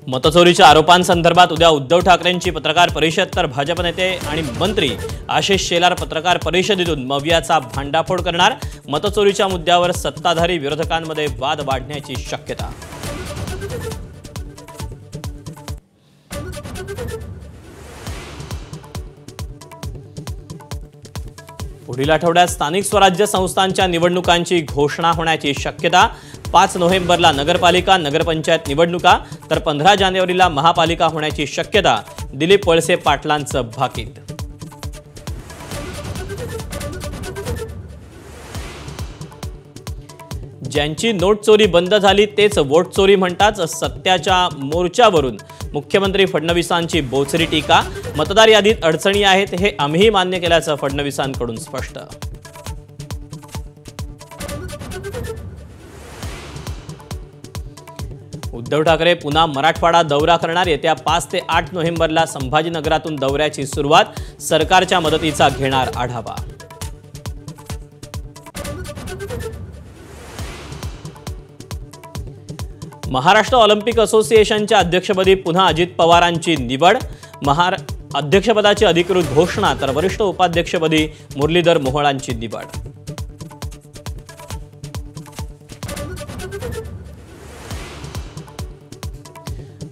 मतचोरीच्या आरोपांसंदर्भात उद्या उद्धव ठाकरेंची पत्रकार परिषद, तर भाजप नेते आणि मंत्री आशिष शेलार पत्रकार परिषदेतून मवियाचा भांडाफोड करणार। मतचोरीच्या मुद्द्यावर सत्ताधारी विरोधकांमध्ये वाद वाढण्याची शक्यता। पुढील आठवड्यात स्थानिक स्वराज्य संस्थांच्या निवडणुकांची घोषणा होण्याची शक्यता। 5 नोव्हेंबरला नगरपालिका नगरपंचायत निवडणुका, तर 15 जानेवारीला महापालिका होण्याची शक्यता। दिलीप वळसे पाटलांचं भाकीत। ज्यांची नोट चोरी बंद झाली तेच वोट चोरी म्हणतात। सत्याच्या मोर्चावरून मुख्यमंत्री फडणवीसांची बोचरी टीका। मतदार यादीत अडचणी आहेत हे आम्हीही मान्य केल्याचं फडणवीसांकडून स्पष्ट। उद्धव ठाकरे पुन्हा मराठवाडा दौरा करणार। येत्या 5 ते 8 नोव्हेंबरला संभाजीनगरातून दौऱ्याची सुरुवात। सरकारच्या मदतीचा घेणार आढावा। महाराष्ट्र ऑलिम्पिक असोसिएशनच्या अध्यक्षपदी पुन्हा अजित पवारांची निवड। अध्यक्षपदाची अधिकृत घोषणा, तर वरिष्ठ उपाध्यक्षपदी मुरलीधर मोहोळांची निवड।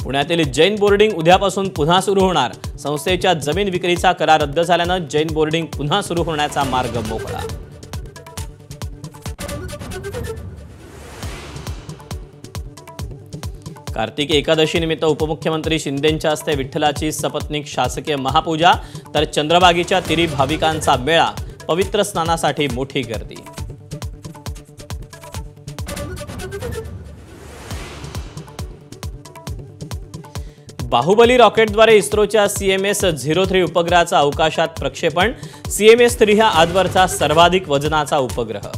पुण्यातील जैन बोर्डिंग उद्यापासून पुन्हा सुरू होणार। संस्थेच्या जमीन विक्रीचा करार रद्द झाल्यानं जैन बोर्डिंग पुन्हा सुरू होण्याचा मार्ग मोकळा। कार्तिक एकादशी निमित्त उपमुख्यमंत्री शिंदेंच्या हस्ते विठ्ठलाची सपत्नीक शासकीय महापूजा, तर चंद्रभागेच्या तीरी भाविकांचा मेळा। पवित्र स्नानासाठी मोठी गर्दी। बाहुबली रॉकेटद्वारे इस्रोच्या CMS-03 उपग्रहाचा अवकाशात प्रक्षेपण। CMS-3 हा आजवरचा सर्वाधिक वजनाचा उपग्रह।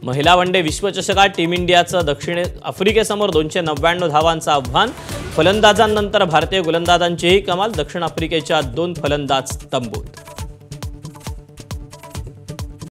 महिला वनडे विश्वचषकात टीम इंडियाचं दक्षिण आफ्रिकेसमोर 299 धावांचं आव्हान। फलंदाजांनंतर भारतीय गोलंदाजांचीही कमाल। दक्षिण आफ्रिकेच्या 2 फलंदाज तंबूत।